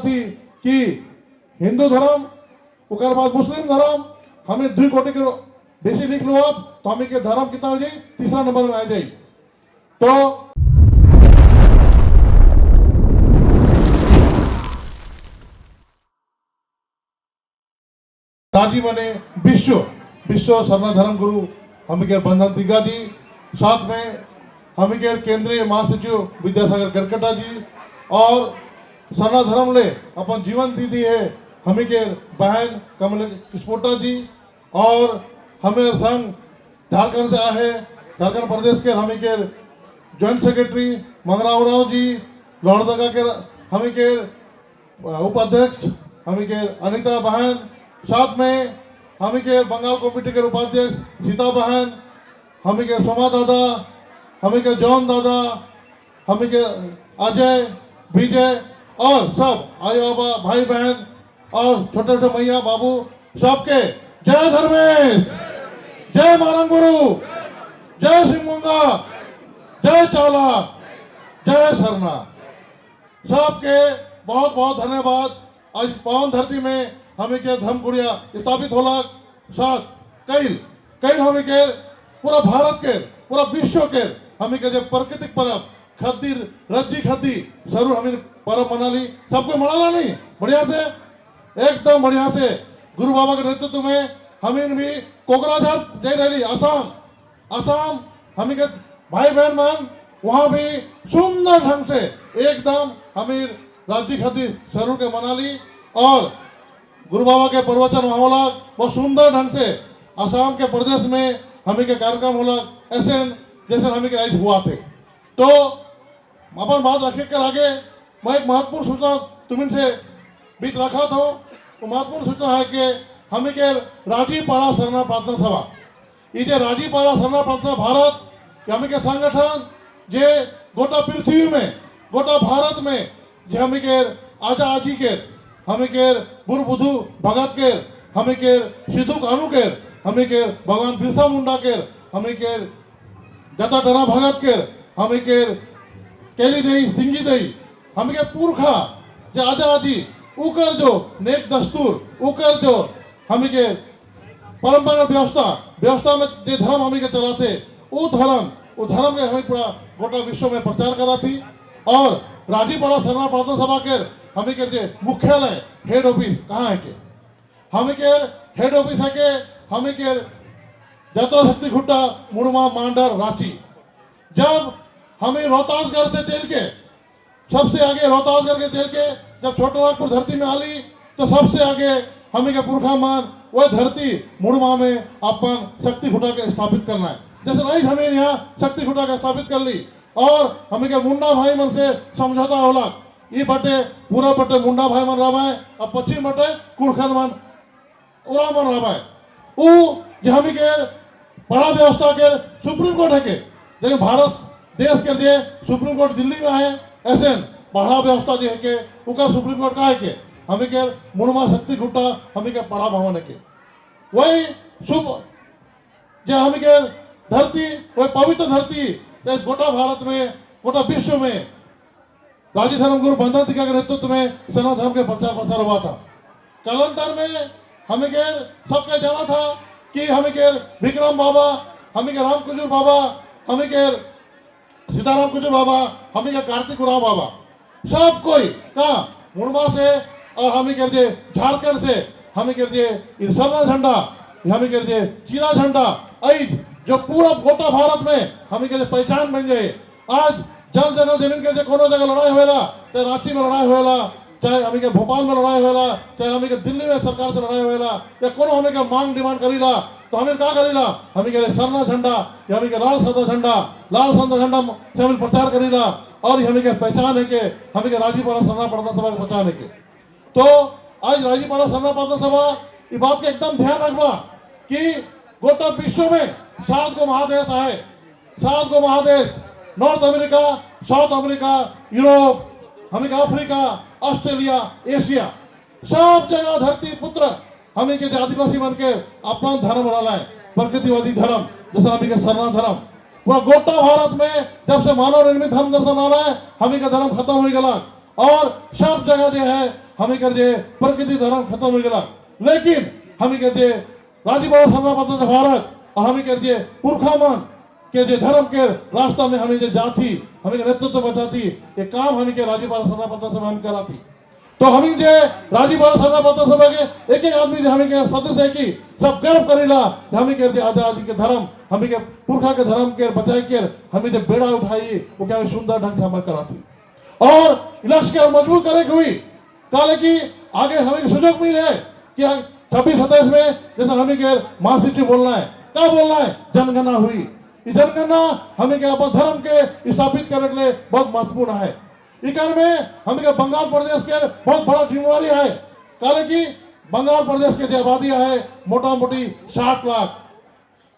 थी कि हिंदू धर्म ओकर बाद मुस्लिम धर्म हमें 2 कोटि के बेसी लिख लो आप तो हमें के धर्म कितना हो जाए 3रा नंबर में आ जाए। तो राजी माने विश्व सरना धर्म गुरु हमें के बंधन दिग्गा जी, साथ में हमें के केंद्रीय महासचिव विद्यासागर करकटा जी और सरना धर्म ले अपन जीवन दीदी है हमें के बहन कमल किस्पोटा जी और हमें संघ झारखंड से आए झारखंड प्रदेश के हमें के जॉइंट सेक्रेटरी मंगराव राव जी, लोहरदगा के हमें के उपाध्यक्ष हमें के अनिता बहन, साथ में हमें के बंगाल कमेटी के उपाध्यक्ष सीता बहन, हमें के सोमा दादा, हमें के जॉन दादा, हमें के अजय विजय और सब आई बाबा भाई बहन और छोटे छोटे मैया बाबू सबके जय धर्मेश, जय मारंगुरु, जय सिंगमुंगा, जय चाला, जय सरना। सबके बहुत बहुत धन्यवाद। आज पावन धरती में हमें के धर्म गुड़िया स्थापित होला साथ कई हमें के पूरा भारत के पूरा विश्व के हमें के जब प्राकृतिक पर्व खद्दी रज्जी खद्दी जरूर हमें पर्व मना ली, सबको मनाना नहीं बढ़िया से एकदम बढ़िया से। गुरु बाबा के नेतृत्व में हमें भी कोकराझार जा रही असम हमें के भाई बहन मान वहाँ भी सुंदर ढंग से एकदम हमें राज्य खद्दी जरूर के मना ली और गुरु बाबा के प्रवचन वहाँ होला बहुत सुंदर ढंग से। असम के प्रदेश में हमें के कार्यक्रम होला ऐसे जैसे हमें के आज हुआ थे। तो अपन बात रखे कर आगे मैं एक महत्वपूर्ण सूचना तुम्हें से बीच रखा था। तो महत्वपूर्ण सूचना है कि हमें के राजीपाड़ा सरना प्रार्थना सभा ये राजीपाड़ा सरना प्रार्थना भारत हमें के संगठन जे गोटा पृथ्वी में गोटा भारत में जे हमें के आजा आजी के हमें के बुर बुधु भगत के हमें के सिद्धू कानू के हमें के भगवान बिरसा मुंडा के हमें के जता डरा भगत के हमें के केली दई सिंगी दई हमें के पुरखा जो आजा आजी उकर जो नेक दस्तूर उकर जो हमें के परंपरा व्यवस्था में जो धर्म हमें के चलाते वो धर्म के हमें पूरा गोटा विश्व में प्रचार करा थी। और राजीपाड़ा सरना प्रार्थना सभा के हमें के मुख्यालय हेड ऑफिस कहाँ है के हमें के हेड ऑफिस है के हमें के जतरा शक्ति खुट्टा मुड़मा मांडर रांची। जब हमें रोहतासगढ़ से चल के सबसे आगे रोहतासगढ़ के चल के जब छोटानागपुर धरती में आली तो सबसे आगे हमें के पुरखा मान वह धरती मुड़मा में अपन शक्ति खुटा के स्थापित करना है। जैसे नहीं हमें यहाँ शक्ति खुटा के स्थापित कर ली और हमें के मुंडा भाई मन से समझौता होला ये बटे पूरा बटे मुंडा भाई मन रहा है और पश्चिम बटे कुड़खन मन उरा मन रहा है। वो जो हमें के बड़ा व्यवस्था के सुप्रीम कोर्ट है के लेकिन भारत देश के लिए सुप्रीम कोर्ट दिल्ली में है ऐसे बड़ा व्यवस्था जो है के उका सुप्रीम कोर्ट का है के हमें के मुड़मा शक्ति खुट्टा हमें के बड़ा भवन है के वही शुभ जो हमें के धरती वही पवित्र धरती इस गोटा भारत में गोटा विश्व में राजी धर्म गुरु बंधन दिग्गा के नेतृत्व में सरना धर्म के प्रचार प्रसार हुआ था। कालांतर में हमें के सबके जाना था कि हमें के विक्रम बाबा हमें के राम कुजूर बाबा हमें के सीताराम कुजूर बाबा हमें के कार्तिक उराव बाबा सब कोई का मुड़मा से और हमें के झारखंड से हमें के सरना झंडा हमें के चीरा झंडा ऐज जो पूरा गोटा भारत में हमें के पहचान बन जाए। आज जल जंगल जमीन के कोनो जगह लड़ाई होएला चाहे रांची में लड़ाई होएला चाहे हमें के भोपाल में लड़ाई होएला चाहे हमें के दिल्ली में सरकार से लड़ाई होएला या कोनो हमें के मांग डिमांड करीला तो हमें क्या करीला हमें के सरना झंडा या हमें के लाल सादा झंडा से हमें प्रचार करीला और हमें के पहचान है के हमें के राजीपाड़ा सरना प्रार्थना सभा की पहचान है के। तो आज राजीपाड़ा सरना प्रार्थना सभा ये बात का एकदम ध्यान रखवा कि गोटा विश्व में 7 गो महादेश है 7 गो महादेश north America south America Europe हमें के अफ्रीका ऑस्ट्रेलिया एशिया सब जगह धरती पुत्र हमें के आदिवासी बन के अपन धर्म रहा है प्रकृतिवादी धर्म जैसे हमें के सरना धर्म पूरा गोटा भारत में जब से मानव निर्मित धर्म दर्शन आ रहा है हमें का धर्म खत्म हो गया और सब जगह जो है हमें कर जे प्रकृति धर्म खत्म हो गया, लेकिन हमें कर जे राजी बड़ा सरना पड़ता भारत और हमें कर जे पुरखा मन के जे धर्म के रास्ता में हमें जो जाती हमें नेतृत्व बचाती ये काम हमें के राजी बड़ा सरना पड़ता सब हम कराती। तो हमें जे राजी बड़ा सरना पड़ता सब के एक आदमी जो हमें के सदस्य है कि सब गर्व करेला हमें के आजादी के धर्म हमें के पुरखा के धर्म के बचाए के हमें जो बेड़ा उठाई वो क्या सुंदर ढंग से हमें कराती और इलाज के मजबूत करे हुई काले की आगे हमें सुजोग मिले कि 26-27 में जैसा हमें के महासचिव बोलना है क्या बोलना है जनगणना हुई। इस जनगणना हमें के अपन धर्म के स्थापित करने के लिए बहुत महत्वपूर्ण है। इस में हमें के बंगाल प्रदेश के बहुत बड़ा जिम्मेवारी है काले की बंगाल प्रदेश के जो आबादी है मोटा मोटी 60 लाख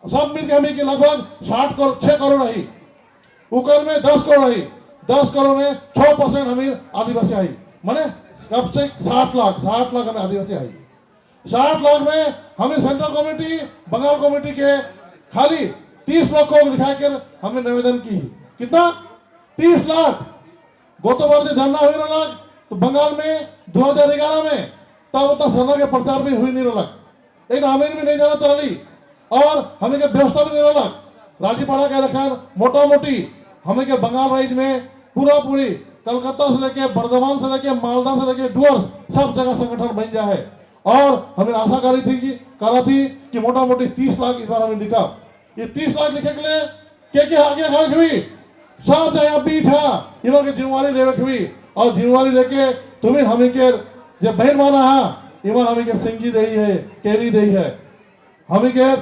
सब मिलकर हमें के लगभग 6 करोड़ रही उकर में 10 करोड़ रही 10 करोड़ में 6% हमें आदिवासी आई माने कब से 60 लाख हमें आदिवासी आई 60 लाख में हमें सेंट्रल कमेटी बंगाल कमेटी के खाली 30 लाख को लिखा कर हमें निवेदन की कितना 30 लाख गौतम बार जानना हुई रहा तो बंगाल में 2011 में तब उतना सरना के प्रचार भी हुई नहीं रहा लेकिन हमें भी नहीं जाना तरली और हमें के व्यवस्था भी नहीं रहा राजीपाड़ा के रखा मोटा मोटी हमें के बंगाल राज्य में पूरी कलकत्ता से लेके बर्धमान से लेके मालदा से लेके डुअर्स सब जगह संगठन बन जाए है और हमें आशा करा थी कि मोटा मोटी 30 लाख इस बार हमें लिखा ये 30 लाख लिखे के लिए के आगे खड़े हुई सब जगह बीठा इन्हों के जिम्मेवारी ले रखी हुई और जिम्मेवारी लेके तुम्हें हमें के जब बहन माना है इवन हमें के सिंगी दही है केरी दही है हमें के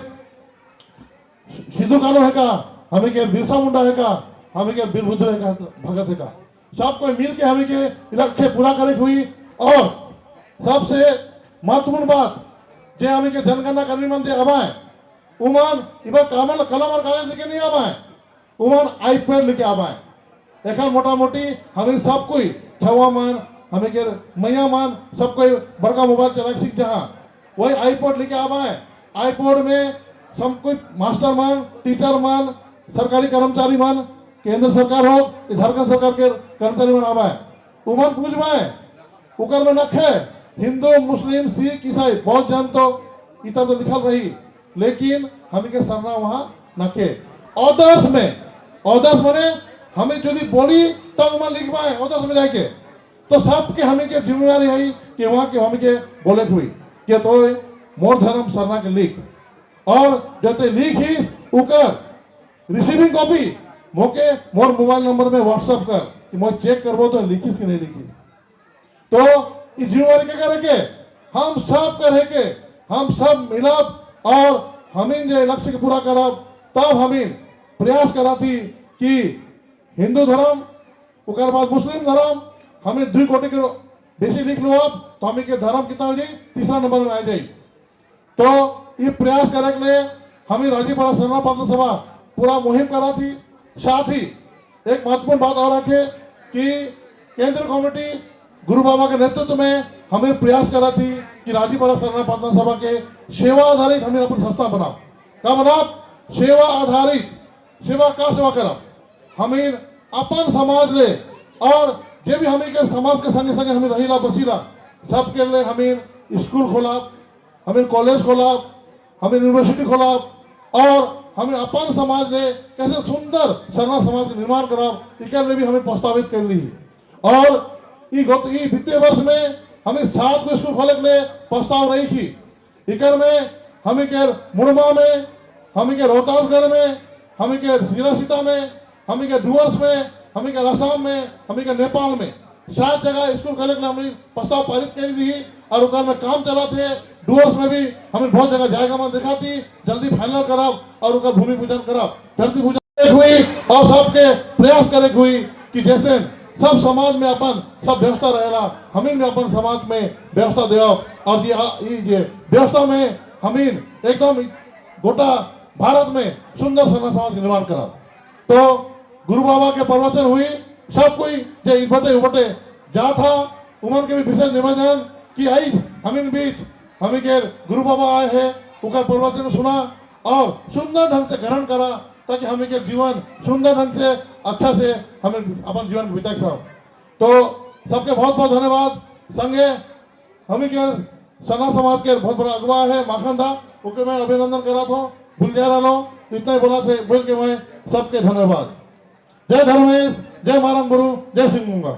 सिद्धू कानू है का हमें के बिरसा मुंडा है का हमें के बीर बुद्धू है का भगत है का सब कोई मिल के हमें के लक्ष्य पूरा करे हुई और सबसे महत्वपूर्ण बात जे हमें के जनगणना कर्मी मन जे आवाए उमान इबार कलम और कागज लेके नहीं आवाए उमान आईपैड लेके आवाए एक मोटा मोटी हमें सब कोई छवा मान हमें के मैया मान सब कोई बड़का मोबाइल चला सीख जहाँ वही आईपैड लेके आवाए आईपैड में सब कुछ मास्टर मान टीचर मान सरकारी कर्मचारी मान केंद्र सरकार हो झारखंड सरकार के कर्मचारी मान आवाए उमन पूछवाए उकर में नखे हिंदू मुस्लिम सिख ईसाई बहुत जन तो इतना तो लिखल रही लेकिन हमें के सरना वहाँ नखे औदस मने हमें जो बोली तब वहाँ लिखवाए औदस में जाके तो सबके हमें के जिम्मेवारी है कि वहाँ के हमें के बोले हुई कि तो मोर धर्म सरना के लिख और जते लिख ही उकर रिसीविंग कॉपी मोके मोर मोबाइल नंबर में व्हाट्सएप कर कि मैं चेक करबो तो लिखी कि नहीं लिखी तो इस जिम्मेवारी के करे के हम सब करे के हम सब मिलब और हमें जो लक्ष्य के पूरा करब तब हमें प्रयास करा थी कि हिंदू धर्म उकर बाद मुस्लिम धर्म हमें 2 कोटि के बेसी लिख लो अब तो हमें के धर्म कितना हो जाए तीसरा नंबर में आ जाए तो ये प्रयास करे के लिए हमें राजीपाड़ा सरना प्रांत सभा पूरा मुहिम करा थी साथ ही एक महत्वपूर्ण बात और रखे कि केंद्र कमेटी गुरु बाबा के नेतृत्व में हमें प्रयास करा थी कि राजीपाड़ा सरना प्रांत सभा के सेवा आधारित हमें अपनी संस्था बनाओ क्या बनाओ सेवा आधारित सेवा का सेवा करा हमें अपन समाज ले और जे भी हमें के समाज के संगे संगे हमें रहीला बसीला सबके लिए हमें स्कूल खोला हमें कॉलेज खोला हमें यूनिवर्सिटी खोला और हमें अपन समाज ने कैसे सुंदर सरना समाज का निर्माण करा इसके लिए भी हमें प्रस्तावित कर ली और ये वित्तीय वर्ष में हमें 7 स्कूल खोलने के लिए प्रस्ताव रही थी इकर में हमें के मुड़मा में हमें के रोहतासगढ़ में हमें के सिरासीता में हमें के डुअर्स में हमें के असम में हमें के नेपाल में 7 जगह स्कूल खोलने के लिए हमने प्रस्ताव पारित कर दी और उकर में काम चला थे डुअर्स में भी हमें बहुत जगह जाएगा मैं देखा थी जल्दी फाइनल कराब और उनका भूमि पूजन कराब धरती पूजन हुई और सबके प्रयास करे हुई कि जैसे सब समाज में अपन सब व्यवस्था रहेगा हमें भी अपन समाज में व्यवस्था दे और ये व्यवस्था में हमें एकदम गोटा भारत में सुंदर सरना समाज का निर्माण करा तो गुरु बाबा के प्रवचन हुई सब कोई जो इबटे जा था उमर के भी विशेष निवेदन कि आई हमें बीच हमें के गुरु बाबा आए हैं उनका प्रवचन सुना और सुंदर ढंग से ग्रहण करा ताकि हमें के जीवन सुंदर ढंग से अच्छा से हमें अपन जीवन बिता सकते तो सबके बहुत बहुत धन्यवाद। संगे हमी के सना समाज के बहुत बड़ा अगुवा है माखन दा, ओके मैं अभिनंदन करा था, भूल जा रहा लो, इतना ही बोला थे, बोल के मैं सबके धन्यवाद। जय धर्मेश, जय मारंग गुरु, जय सिंह मुंगा।